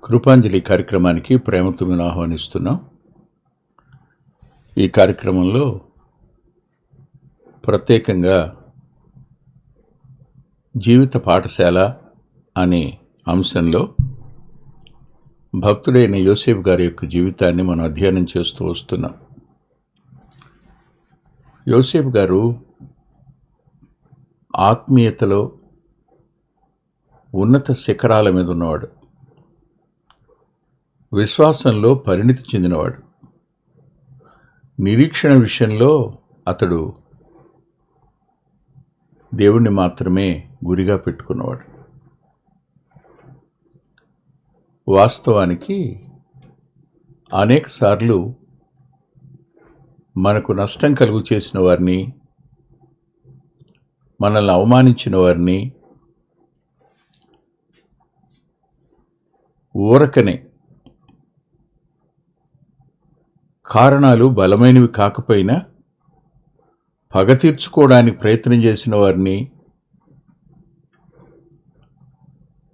కృపాంజలి కార్యక్రమానికి ప్రేమతో మేము ఆహ్వానిస్తున్నాం. ఈ కార్యక్రమంలో ప్రత్యేకంగా జీవిత పాఠశాల అనే అంశంలో భక్తుడైన యోసేపు గారి యొక్క జీవితాన్ని మనం అధ్యయనం చేస్తూ వస్తున్నాం. యోసేపు గారు ఆత్మీయతలో ఉన్నత శిఖరాల మీద ఉన్నవాడు, విశ్వాసంలో పరిణితి చెందినవాడు, నిరీక్షణ విషయంలో అతడు దేవుణ్ణి మాత్రమే గురిగా పెట్టుకున్నవాడు. వాస్తవానికి అనేకసార్లు మనకు నష్టం కలుగు చేసిన వారిని, మనల్ని అవమానించిన వారిని ఊరకనే కారణాలు బలమైనవి కాకపోయినా పగ తీర్చుకోవడానికి ప్రయత్నం చేసిన వారిని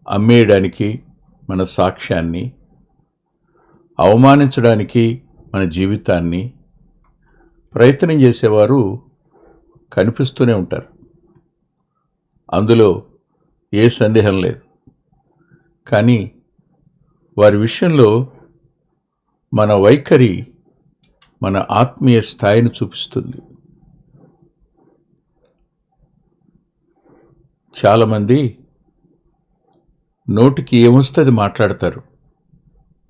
అమ్మేయడానికి మన సాక్ష్యాన్ని, అవమానించడానికి మన జీవితాన్ని ప్రయత్నం చేసేవారు కనిపిస్తూనే ఉంటారు. అందులో ఏ సందేహం లేదు. కానీ వారి విషయంలో మన వైఖరి మన ఆత్మీయ స్థాయిని చూపిస్తుంది. చాలామంది నోటికి ఏమొస్తుంది మాట్లాడతారు.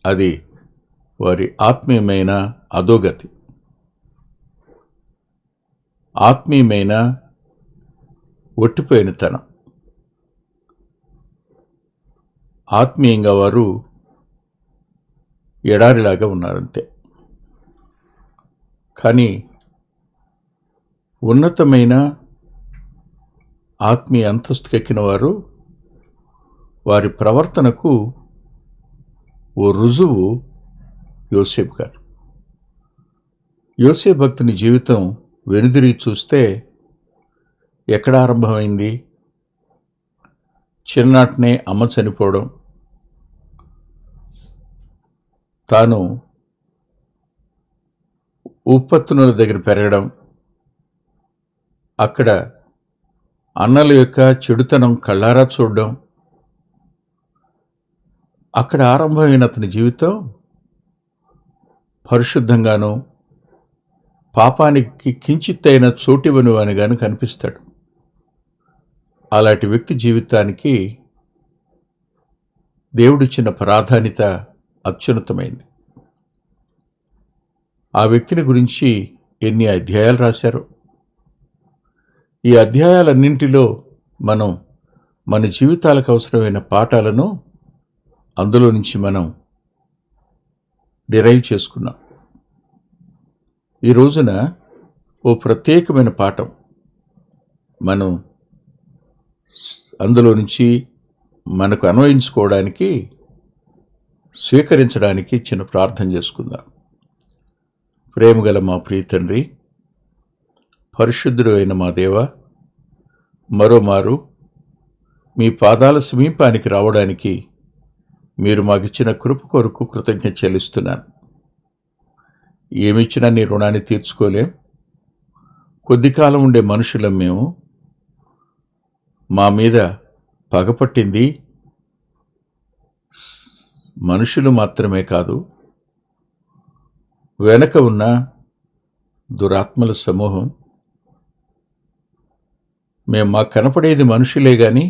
అది వారి ఆత్మీయమైన అధోగతి, ఆత్మీయమైన ఒట్టిపోయినతనం. ఆత్మీయంగా వారు ఎడారిలాగా ఉన్నారంతే. కానీ ఉన్నతమైన ఆత్మీయ అంతస్తుకెక్కిన వారు, వారి ప్రవర్తనకు ఓ రుజువు యోసేపు గారు. యోసేపు భక్తుని జీవితం వెనుదిరిగి చూస్తే ఎక్కడ ఆరంభమైంది? చిన్ననాటనే అమ్మ చనిపోవడం, తాను ఉప్పత్తునుల దగ్గర పెరగడం, అక్కడ అన్నల యొక్క చెడుతనం కళ్ళారా చూడడం, అక్కడ ఆరంభమైన అతని జీవితం పరిశుద్ధంగాను పాపానికి కించిత్తైన చోటివను అని కానీ కనిపిస్తాడు. అలాంటి వ్యక్తి జీవితానికి దేవుడిచ్చిన ప్రాధాన్యత అత్యున్నతమైంది. ఆ వ్యక్తిని గురించి ఎన్ని అధ్యాయాలు రాశారో. ఈ అధ్యాయాలన్నింటిలో మనం మన జీవితాలకు అవసరమైన పాఠాలను అందులో నుంచి మనం డిరైవ్ చేసుకున్నాం. ఈ రోజున ఓ ప్రత్యేకమైన పాఠం మనం అందులో నుంచి మనకు అన్వయించుకోవడానికి, స్వీకరించడానికి చిన్న ప్రార్థన చేసుకుందాం. ప్రేమగల మా ప్రియ తండ్రి, పరిశుద్ధుడు అయిన మా దేవ, మరోమారు మీ పాదాల సమీపానికి రావడానికి మీరు మాకిచ్చిన కృప కొరకు కృతజ్ఞత చెల్లిస్తున్నాను. ఏమిచ్చినా నీ రుణాన్ని తీర్చుకోలేం. కొద్ది కాలం ఉండే మనుషులం మేము. మా మీద పగపట్టింది మనుషులు మాత్రమే కాదు, వెనక ఉన్న దురాత్మల సమూహం. మేము మాకు కనపడేది మనుషులే కానీ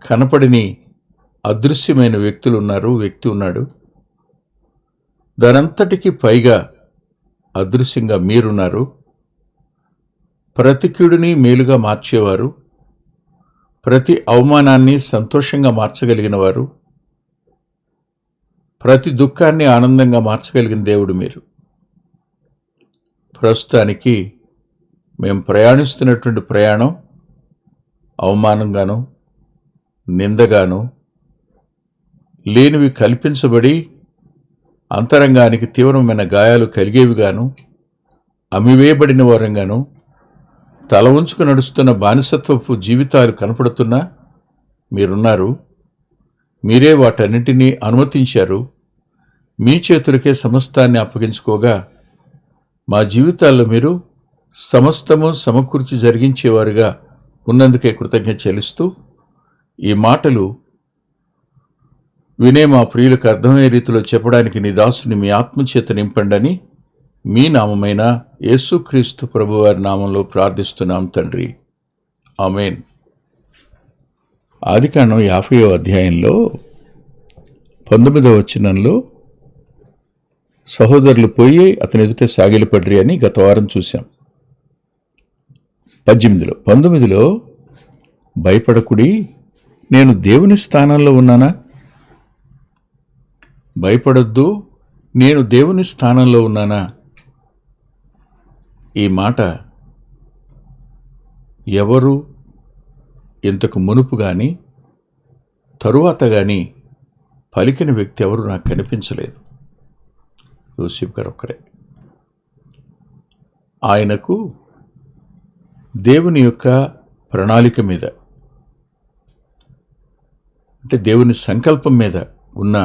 కనపడిని అదృశ్యమైన వ్యక్తి ఉన్నాడు. దానంతటికీ పైగా అదృశ్యంగా మీరున్నారు. ప్రతి కీడుని మేలుగా మార్చేవారు, ప్రతి అవమానాన్ని సంతోషంగా మార్చగలిగిన వారు, ప్రతి దుఃఖాన్ని ఆనందంగా మార్చగలిగిన దేవుడు మీరు. ప్రస్తుతానికి మేము ప్రయాణిస్తున్నటువంటి ప్రయాణం అవమానంగాను, నిందగాను, లేనివి కల్పించబడి అంతరంగానికి తీవ్రమైన గాయాలు కలిగేవిగాను, అమివేయబడిన వారంగాను, తల ఉంచుకు నడుస్తున్న బానిసత్వపు జీవితాలు కనపడుతున్నా మీరున్నారు. మీరే వాటన్నిటినీ అనుమతించారు. మీ చేతులకే సమస్తాన్ని అప్పగించుకోగా మా జీవితాల్లో మీరు సమస్తము సమకూర్చి జరిగించేవారుగా ఉన్నందుకే కృతజ్ఞత చెల్లిస్తూ ఈ మాటలు వినే మా ప్రియులకు అర్థమయ్యే రీతిలో చెప్పడానికి నీ దాసుని మీ ఆత్మచేత నింపండని మీ నామమైన యేసుక్రీస్తు ప్రభువారి నామంలో ప్రార్థిస్తున్నాం తండ్రి. ఆమేన్. ఆదికాండం 50వ అధ్యాయంలో 19వ వచనంలో సహోదరులు పోయి అతని ఎదుట సాగిలపడ్రి అని గత వారం చూశాం. 19లో భయపడకుడి, నేను దేవుని స్థానంలో ఉన్నానా? భయపడొద్దు, నేను దేవుని స్థానంలో ఉన్నానా? ఈ మాట ఎవరు ఇంతకు మునుపు కానీ తరువాత కానీ పలికిన వ్యక్తి ఎవరు నాకు కనిపించలేదు. యోసేపు గారు ఒక్కరే. ఆయనకు దేవుని యొక్క ప్రణాళిక మీద, అంటే దేవుని సంకల్పం మీద ఉన్న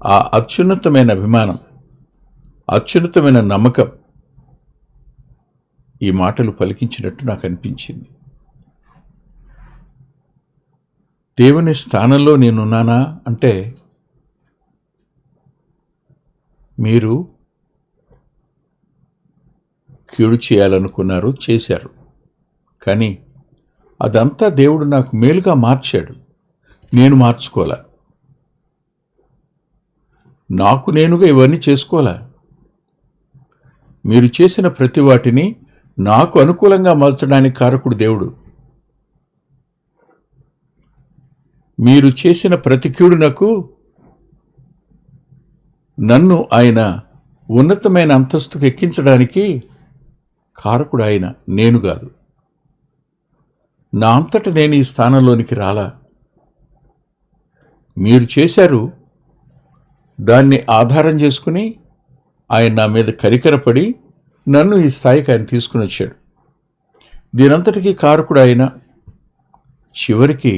ఆ అత్యున్నతమైన అభిమానం, అత్యున్నతమైన నమ్మకం ఈ మాటలు పలికించినట్టు నాకు అనిపించింది. దేవుని స్థానంలో నేనున్నానా అంటే, మీరు కీడు చేయాలనుకున్నారు, చేశారు. కానీ అదంతా దేవుడు నాకు మేలుగా మార్చాడు. నేను మార్చుకోలే, నాకు నేనుగా ఇవన్నీ చేసుకోలే. మీరు చేసిన ప్రతి వాటిని నాకు అనుకూలంగా మలచడానికి కారకుడు దేవుడు. మీరు చేసిన ప్రతి కీడునకు నన్ను ఆయన ఉన్నతమైన అంతస్తుకు ఎక్కించడానికి కారకుడు ఆయన, నేను కాదు. నా అంతట నేను ఈ స్థానంలోనికి రాలా. మీరు చేశారు, దాన్ని ఆధారం చేసుకుని ఆయన నా మీద కనికరపడి నన్ను ఈ స్థాయికి ఆయన తీసుకుని వచ్చాడు. దీనంతటికీ కారకుడు ఆయన. చివరికి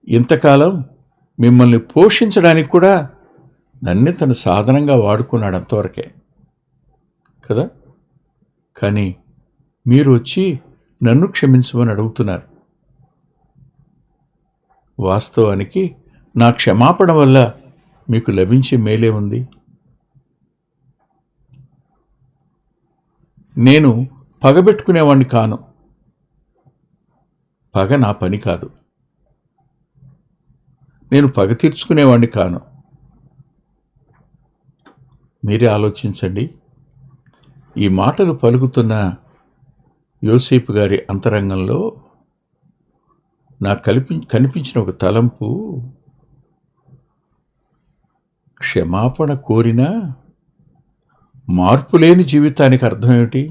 ఇంతకాలం మిమ్మల్ని పోషించడానికి కూడా నన్నే తన సాధనంగా వాడుకున్నాడు, అంతవరకే కదా. కానీ మీరు వచ్చి నన్ను క్షమించమని అడుగుతున్నారు. వాస్తవానికి నా క్షమాపణ వల్ల మీకు లభించే మేలే ఉంది. నేను పగబెట్టుకునేవాణ్ణి కాను. పగ నా పని కాదు. నేను పగ తీర్చుకునేవాణ్ణి కాను. మీరే ఆలోచించండి. ఈ మాటలు పలుకుతున్న యోసేపు గారి అంతరంగంలో నాకు కనిపించిన ఒక తలంపు, క్షమాపణ కోరినా మార్పు లేని జీవితానికి అర్థం ఏమిటి?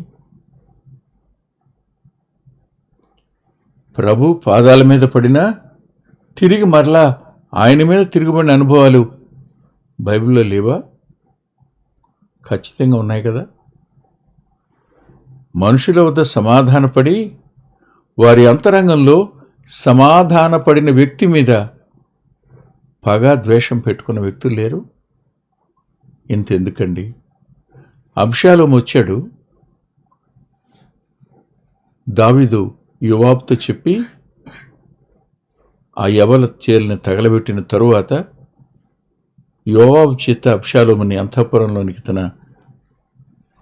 ప్రభు పాదాల మీద పడినా తిరిగి మరలా ఆయన మీద తిరుగుబడిన అనుభవాలు బైబిల్లో లేవా? ఖచ్చితంగా ఉన్నాయి కదా. మనుషుల వద్ద సమాధానపడి వారి అంతరంగంలో సమాధానపడిన వ్యక్తి మీద పగ ద్వేషం పెట్టుకున్న వ్యక్తులు లేరు. ఇంతెందుకండి, అబ్షాలోము వచ్చాడు. దావీదు యోవాబుతో చెప్పి ఆ యవల చేలను తగలబెట్టిన తరువాత యోవాబు చేత అబ్షాలోముని అంతఃపురంలోనికి, తన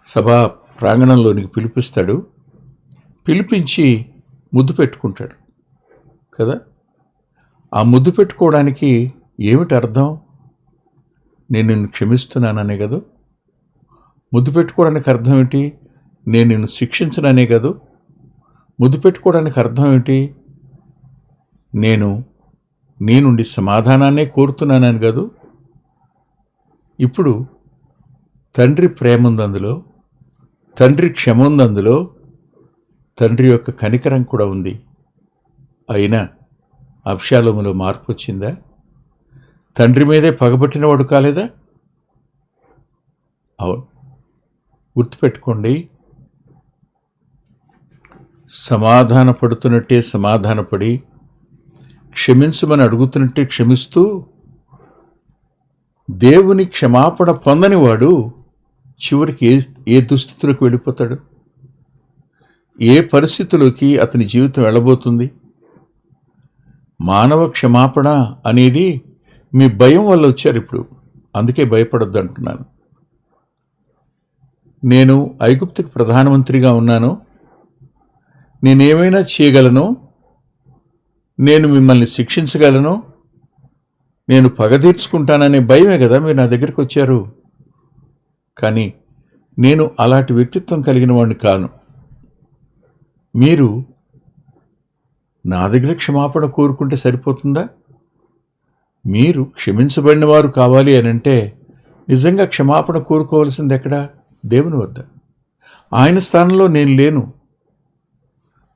సభా ప్రాంగణంలోనికి పిలిపిస్తాడు. పిలిపించి ముద్దు పెట్టుకుంటాడు కదా. ఆ ముద్దు పెట్టుకోవడానికి ఏమిటి అర్థం? నేను నిన్ను క్షమిస్తున్నాననే కదా. ముద్దు పెట్టుకోవడానికి అర్థం ఏంటి? నేను నిన్ను శిక్షించననే కదా. ముద్దు పెట్టుకోవడానికి అర్థం ఏంటి? నేను నీ నుండి సమాధానాన్నే కోరుతున్నానని కాదు. ఇప్పుడు తండ్రి ప్రేమ ఉంది అందులో, తండ్రి క్షమ ఉంది అందులో, తండ్రి యొక్క కనికరం కూడా ఉంది. అయినా అబ్షాలోములో మార్పు వచ్చిందా? తండ్రి మీదే పగబట్టినవాడు కాలేదా? అవును. గుర్తుపెట్టుకోండి, సమాధానపడుతున్నట్టే సమాధానపడి క్షమించమని అడుగుతున్నట్టే క్షమిస్తూ, దేవుని క్షమాపణ పొందని వాడు చివరికి ఏ దుస్థితిలోకి వెళ్ళిపోతాడు? ఏ పరిస్థితిలోకి అతని జీవితం వెళ్ళబోతుంది? మానవ క్షమాపణ అనేది మీ భయం వల్ల వచ్చారు ఇప్పుడు. అందుకే భయపడొద్దు అంటున్నాను. నేను ఐగుప్తుకి ప్రధానమంత్రిగా ఉన్నాను, నేనేమైనా చేయగలను, నేను మిమ్మల్ని శిక్షించగలను, నేను పగ తీర్చుకుంటాననే భయమే కదా మీరు నా దగ్గరికి వచ్చారు. కానీ నేను అలాంటి వ్యక్తిత్వం కలిగిన వాడిని కాను. మీరు నా దగ్గర క్షమాపణ కోరుకుంటే సరిపోతుందా? మీరు క్షమించబడిన వారు కావాలి అని అంటే నిజంగా క్షమాపణ కోరుకోవాల్సింది ఎక్కడా? దేవుని వద్ద. ఆయన స్థానంలో నేను లేను.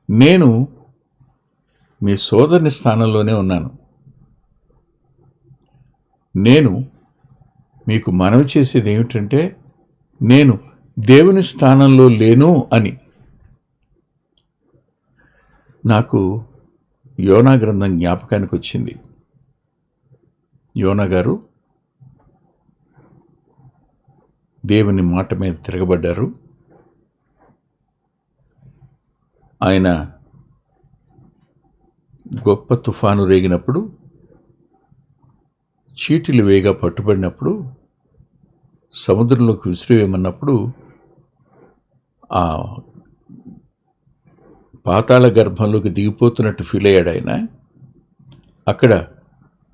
నేను మీ సోదరుని స్థానంలోనే ఉన్నాను. నేను మీకు మనవి చేసేది ఏమిటంటే, నేను దేవుని స్థానంలో లేను అని. నాకు యోనా గ్రంథం జ్ఞాపకానికి వచ్చింది. యోనా గారు దేవుని మాట మీద తిరగబడ్డారు. ఆయన గొప్ప తుఫాను రేగినప్పుడు, చీటిలు వేగా పట్టుబడినప్పుడు, సముద్రంలోకి విసిరివేయమన్నప్పుడు ఆ పాతాళ గర్భంలోకి దిగిపోతున్నట్టు ఫీల్ అయ్యాడు ఆయన. అక్కడ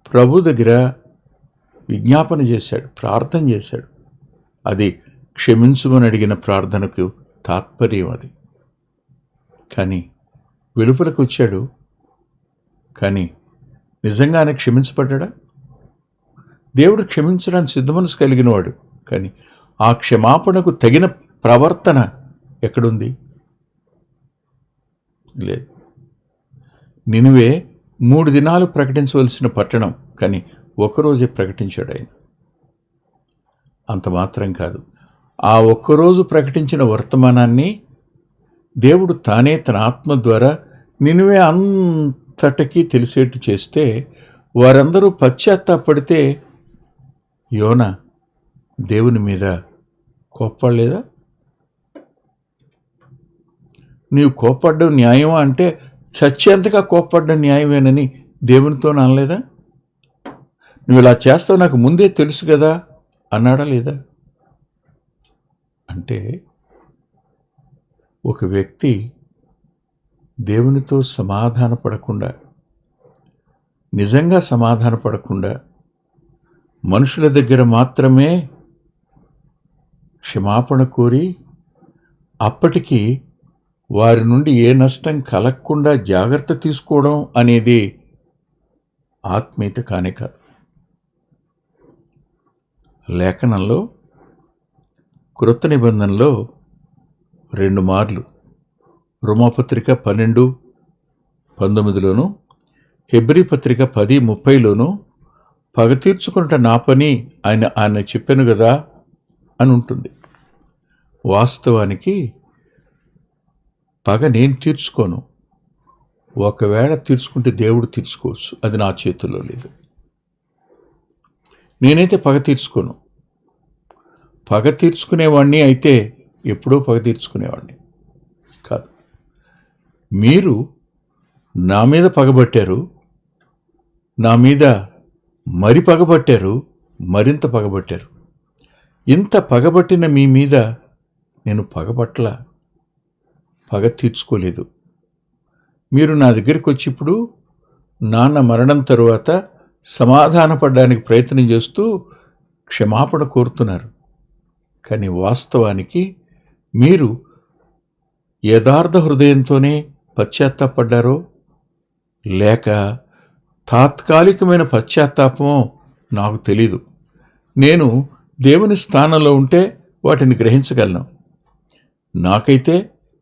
ప్రభు దగ్గర విజ్ఞాపన చేశాడు, ప్రార్థన చేశాడు. అది క్షమించుమని అడిగిన ప్రార్థనకు తాత్పర్యం అది. కానీ వెలుపలకు వచ్చాడు, కానీ నిజంగానే క్షమించబడ్డా? దేవుడు క్షమించడానికి సిద్ధమనసు కలిగినవాడు, కానీ ఆ క్షమాపణకు తగిన ప్రవర్తన ఎక్కడుంది? లేదు. నినువే 3 దినాలు ప్రకటించవలసిన పట్టణం, కానీ ఒక్కరోజే ప్రకటించాడు ఆయన. అంత మాత్రం కాదు, ఆ ఒక్కరోజు ప్రకటించిన వర్తమానాన్ని దేవుడు తానే తన ఆత్మ ద్వారా నినువే అంతటికీ తెలిసేట్టు చేస్తే వారందరూ పశ్చాత్తాపడితే యోనా దేవుని మీద కోప్పడలేదా? నీవు కోప్పడ్డం న్యాయమా అంటే చచ్చేంతగా కోప్పడ్డం న్యాయమేనని దేవునితో అనలేదా? నువ్వు ఇలా చేస్తావు నాకు ముందే తెలుసు కదా అన్నాడా లేదా? అంటే ఒక వ్యక్తి దేవునితో సమాధానపడకుండా, నిజంగా సమాధానపడకుండా, మనుషుల దగ్గర మాత్రమే క్షమాపణ కోరి అప్పటికి వారి నుండి ఏ నష్టం కలగకుండా జాగ్రత్త తీసుకోవడం అనేది ఆత్మీయత కానే కాదు. లేఖనంలో క్రొత్త నిబంధనలో 2 మార్లు రోమాపత్రిక 12:19లోను, హెబ్రీ పత్రిక 10:30లోను పగ తీర్చుకుంట నా పని ఆయన చెప్పాను కదా అని ఉంటుంది. వాస్తవానికి పగ నేను తీర్చుకోను. ఒకవేళ తీర్చుకుంటే దేవుడు తీర్చుకోవచ్చు, అది నా చేతుల్లో లేదు. నేనైతే పగ తీర్చుకోను. పగ తీర్చుకునేవాడిని అయితే ఎప్పుడో పగ తీర్చుకునేవాడిని కాదు. మీరు నా మీద పగబట్టారు, నా మీద మరి పగబట్టారు, మరింత పగబట్టారు. ఇంత పగబట్టిన మీ మీద నేను పగబట్ల, పగ తీర్చుకోలేదు. మీరు నా దగ్గరికి వచ్చి ఇప్పుడు నాన్న మరణం తరువాత సమాధానపడడానికి ప్రయత్నం చేస్తూ క్షమాపణ కోరుతున్నారు. కానీ వాస్తవానికి మీరు యథార్థ హృదయంతోనే పశ్చాత్తాపడ్డారో లేక తాత్కాలికమైన పశ్చాత్తాపమో నాకు తెలీదు. నేను దేవుని స్థానంలో ఉంటే వాటిని గ్రహించగలను. నాకైతే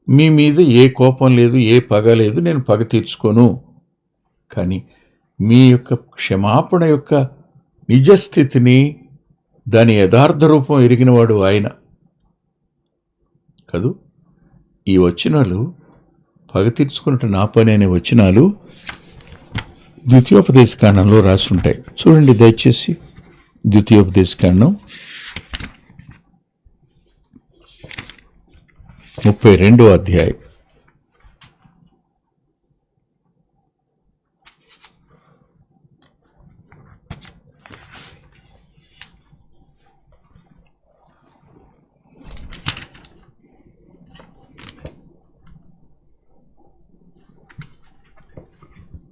మీ మీద ఏ కోపం లేదు, ఏ పగ లేదు, నేను పగ తీర్చుకోను. కానీ మీ యొక్క క్షమాపణ యొక్క నిజస్థితిని, దాని యథార్థ రూపం ఎరిగినవాడు ఆయన కదూ. ఈ వచనాలు పగ తీర్చుకున్నట్టు నా పని అనే వచనాలు ద్వితీయోపదేశకాండంలో రాసి ఉంటాయి. చూడండి దయచేసి. ద్వితీయోపదేశకాండం 32వ అధ్యాయం.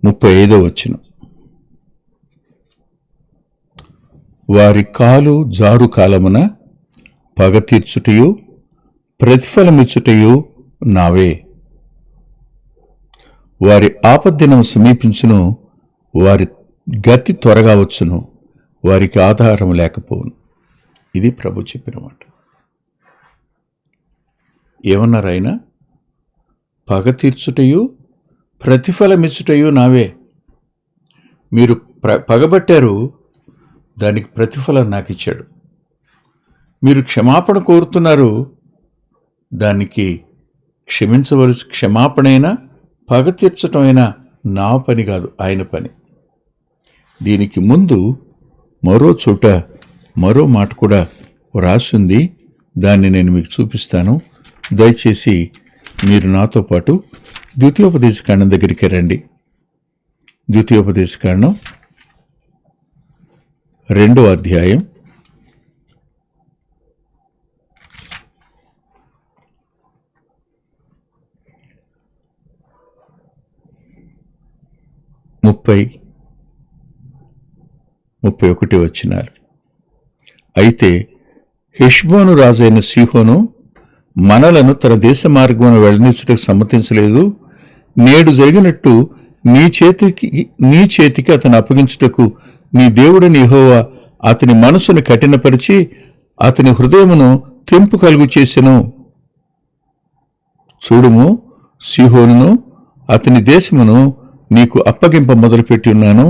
ముప్పై 35వ వచనం. వారి కాలు జారు కాలమున పగ తీర్చుటయు ప్రతిఫలమిచ్చుటయు నావే. వారి ఆపద్దినం సమీపించును, వారి గతి త్వరగా వచ్చును, వారికి ఆధారం లేకపోవును. ఇది ప్రభు చెప్పిన మాట. ఏమన్నారు ఆయన? పగ తీర్చుటయు ప్రతిఫలమిచ్చుటయు నావే. మీరు పగబట్టారు, దానికి ప్రతిఫలం నాకు ఇచ్చాడు. మీరు క్షమాపణ కోరుతున్నారు, దానికి క్షమాపణైనా పగ తీర్చటమైనా నా పని కాదు, ఆయన పని. దీనికి ముందు మరో చోట మరో మాట కూడా రాసింది. దాన్ని నేను మీకు చూపిస్తాను. దయచేసి మీరు నాతో పాటు ద్వితీయోపదేశకాండం దగ్గరికి రండి. ద్వితీయోపదేశకాండం 2వ అధ్యాయం 30-31 వచనాలు. అయితే హెష్బోను రాజైన సీహోను మనలను తన దేశ మార్గమున వెళ్ళనిచ్చుటకు సమ్మతించలేదు. నేడు జరిగినట్టు నీ చేతికి అతను అప్పగించుటకు నీ దేవుడని యెహోవా అతని మనసును కఠినపరిచి అతని హృదయమును తెంపు కలుగు చేసెను. చూడుము, సీహోనును అతని దేశమును నీకు అప్పగింప మొదలుపెట్టి ఉన్నాను.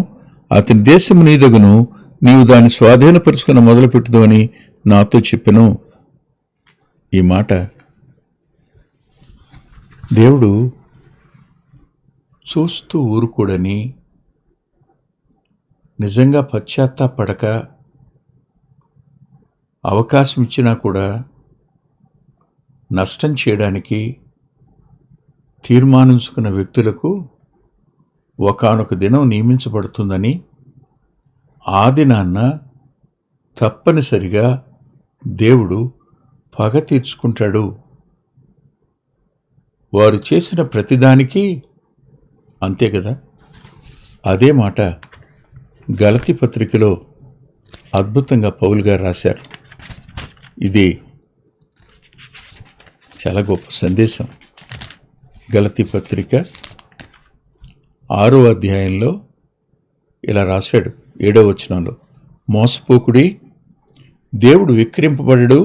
అతని దేశము నీదగును, నీవు దాన్ని స్వాధీనపరుచుకుని మొదలుపెట్టుదు అని నాతో చెప్పెను. ఈ మాట దేవుడు చూస్తూ ఊరుకోడని, నిజంగా పశ్చాత్తాపడక అవకాశం ఇచ్చినా కూడా నష్టం చేయడానికి తీర్మానించుకున్న వ్యక్తులకు ఒకానొక దినం నియమించబడుతుందని, ఆ దినాన్న తప్పనిసరిగా దేవుడు పగ తీర్చుకుంటాడు. వారు చేసిన ప్రతిదానికి అంతే కదా. అదే మాట గలతీ పత్రికలో అద్భుతంగా పౌలు గారు రాశారు. ఇది చాలా గొప్ప సందేశం. గలతీ పత్రిక 6వ అధ్యాయంలో ఇలా రాశాడు. 7వ వచనంలో, మోసపోకుడి, దేవుడు విక్రింపబడడు,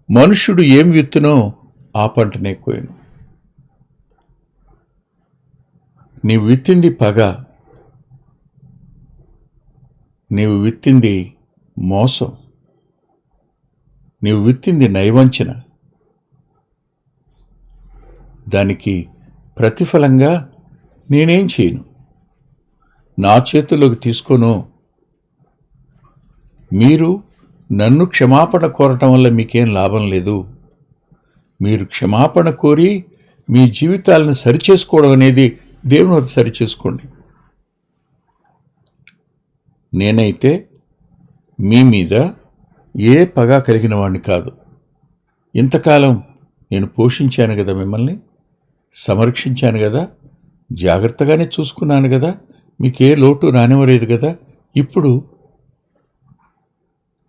మనుష్యుడు ఏం విత్తునో ఆ పంటనే కోయను. నీవు విత్తింది పగ, నీవు విత్తింది మోసం, నీవు విత్తింది నైవంచన. దానికి ప్రతిఫలంగా నేనేం చేయను, నా చేతుల్లోకి తీసుకోను. మీరు నన్ను క్షమాపణ కోరటం వల్ల మీకేం లాభం లేదు. మీరు క్షమాపణ కోరి మీ జీవితాలను సరిచేసుకోవడం అనేది దేవుని వద్ద సరిచేసుకోండి. నేనైతే మీ మీద ఏ పగ కలిగిన వాడిని కాదు. ఇంతకాలం నేను పోషించాను కదా, మిమ్మల్ని సంరక్షించాను కదా, జాగ్రత్తగానే చూసుకున్నాను కదా, మీకే లోటు రానివ్వలేదు కదా. ఇప్పుడు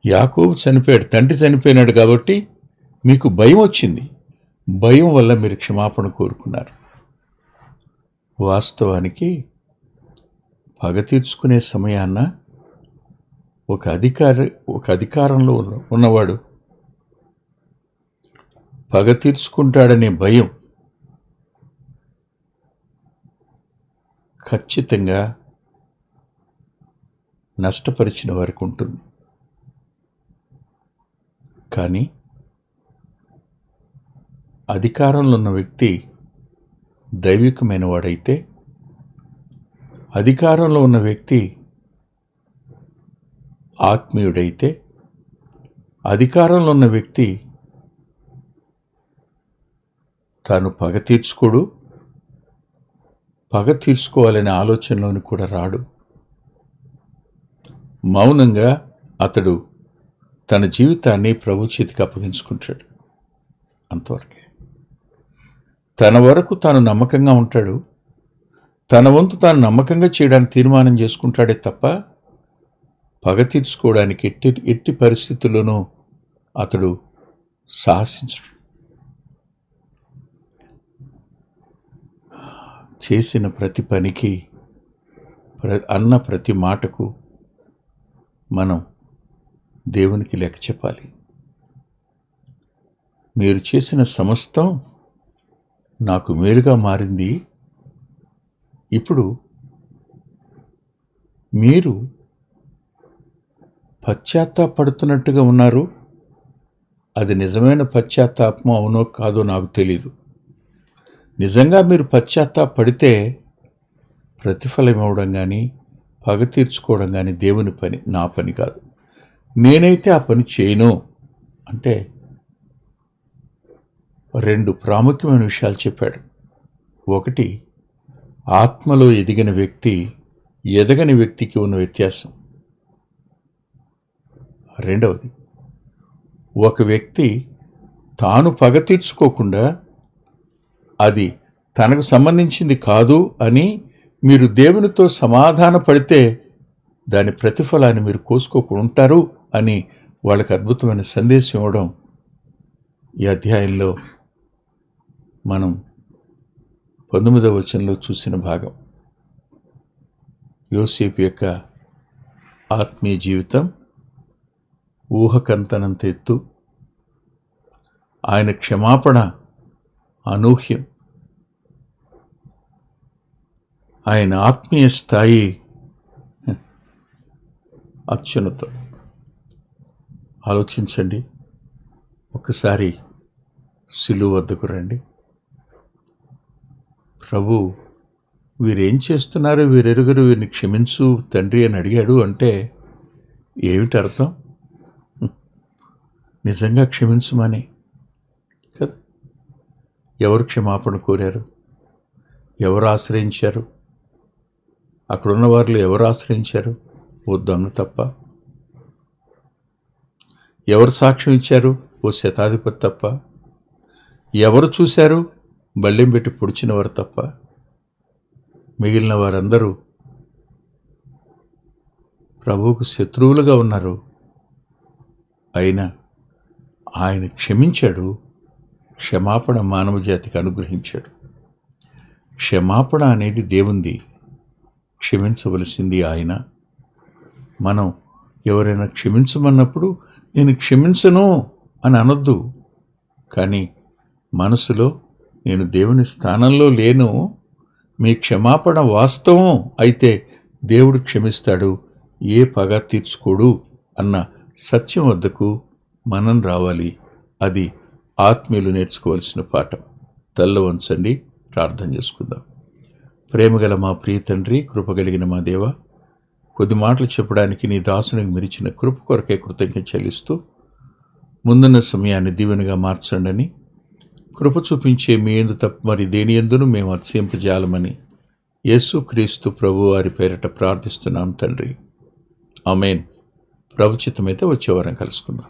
యాకోబు చనిపోయాడు, తండ్రి చనిపోయినాడు కాబట్టి మీకు భయం వచ్చింది. భయం వల్ల మీరు క్షమాపణ కోరుకున్నారు. వాస్తవానికి పగ తీర్చుకునే సమయాన్న ఒక అధికారంలో ఉన్నవాడు పగ తీర్చుకుంటాడనే భయం ఖచ్చితంగా నష్టపరిచిన వారికి ఉంటుంది. కానీ అధికారంలో ఉన్న వ్యక్తి దైవికమైన వాడైతే అధికారంలో ఉన్న వ్యక్తి ఆత్మీయుడైతే, అధికారంలో ఉన్న వ్యక్తి తాను పగ తీర్చుకోడు, పగ తీర్చుకోవాలనే ఆలోచనలోని కూడా రాడు. మౌనంగా అతడు తన జీవితాన్ని ప్రభు చేతికి అప్పగించుకుంటాడు. అంతవరకే. తన వరకు తాను నమ్మకంగా ఉంటాడు, తన వంతు తాను నమ్మకంగా చేయడానికి తీర్మానం చేసుకుంటాడే తప్ప పగ తీర్చుకోవడానికి ఎట్టి పరిస్థితుల్లోనూ అతడు సాహసించడు. చేసిన ప్రతి పనికి, అన్న ప్రతి మాటకు మనం దేవునికి లెక్క చెప్పాలి. మీరు చేసిన సమస్తం నాకు మేలుగా మారింది. ఇప్పుడు మీరు పశ్చాత్తాపడుతున్నట్టుగా ఉన్నారు. అది నిజమైన పశ్చాత్తాపం అవునో కాదో నాకు తెలీదు. నిజంగా మీరు పశ్చాత్తాపడితే ప్రతిఫలం ఇవ్వడం కానీ పగ తీర్చుకోవడం కానీ దేవుని పని, నా పని కాదు. నేనైతే ఆ పని చేయను అంటే 2 ప్రాముఖ్యమైన విషయాలు చెప్పాడు. ఒకటి, ఆత్మలో ఎదిగిన వ్యక్తి ఎదగని వ్యక్తికి ఉన్న వ్యత్యాసం. రెండవది, ఒక వ్యక్తి తాను పగ తీర్చుకోకుండా అది తనకు సంబంధించింది కాదు అని మీరు దేవునితో సమాధాన పడితే దాని ప్రతిఫలాన్ని మీరు కోసుకోకుండా ఉంటారు అని వాళ్ళకి అద్భుతమైన సందేశం ఇవ్వడం ఈ అధ్యాయంలో మనం 19వ వచనంలో చూసిన భాగం. యోసేపు యొక్క ఆత్మీయ జీవితం ఊహకంతనంత ఎత్తు, ఆయన క్షమాపణ అనూహ్యం, ఆయన ఆత్మీయ స్థాయి అత్యున్నతం. ఆలోచించండి. ఒకసారి సిలువ వద్దకు రండి. ప్రభు, వీరేం చేస్తున్నారు, వీరెరుగరు, వీరిని క్షమించు తండ్రి అని అడిగాడు అంటే ఏమిటి అర్థం? నిజంగా క్షమించమని కదా. ఎవరు క్షమాపణ కోరారు? ఎవరు ఆశ్రయించారు? అక్కడున్న వారిలో ఎవరు ఆశ్రయించారు? ఓ దొంగ తప్ప. ఎవరు సాక్ష్యం ఇచ్చారు? ఓ శతాధిపతి తప్ప. ఎవరు చూశారు? బళ్ళెం పెట్టి పొడిచిన వారు తప్ప. మిగిలిన వారందరూ ప్రభువుకు శత్రువులుగా ఉన్నారు. అయినా ఆయన క్షమించాడు. క్షమాపణ మానవ జాతికి అనుగ్రహించాడు. క్షమాపణ అనేది దేవుంది, క్షమించవలసింది ఆయన. మనం ఎవరైనా క్షమించమన్నప్పుడు నేను క్షమించను అని అనొద్దు. కానీ మనసులో నేను దేవుని స్థానంలో లేను, మీ క్షమాపణ వాస్తవం అయితే దేవుడు క్షమిస్తాడు, ఏ పగ తీర్చుకోడు అన్న సత్యం వద్దకు మనం రావాలి. అది ఆత్మీయులు నేర్చుకోవాల్సిన పాఠం. తల్ల వంచండి, ప్రార్థన చేసుకుందాం. ప్రేమగల మా ప్రియ తండ్రి, కృపగలిగిన మా దేవ, కొద్ది మాటలు చెప్పడానికి నీ దాసునికి మిరిచిన కృప కొరకే కృతజ్ఞత చెల్లిస్తూ ముందున్న సమయాన్ని దీవెనగా మార్చండి. కృప చూపించే మీ యందు తప్ప మరి దేని యందును మేము అతిశయింపజాలమని యేసుక్రీస్తు ప్రభు వారి పేరట ప్రార్థిస్తున్నాం తండ్రి. ఆమేన్. ప్రభుచిత్తమైతే వచ్చే వారం కలుసుకుందాం.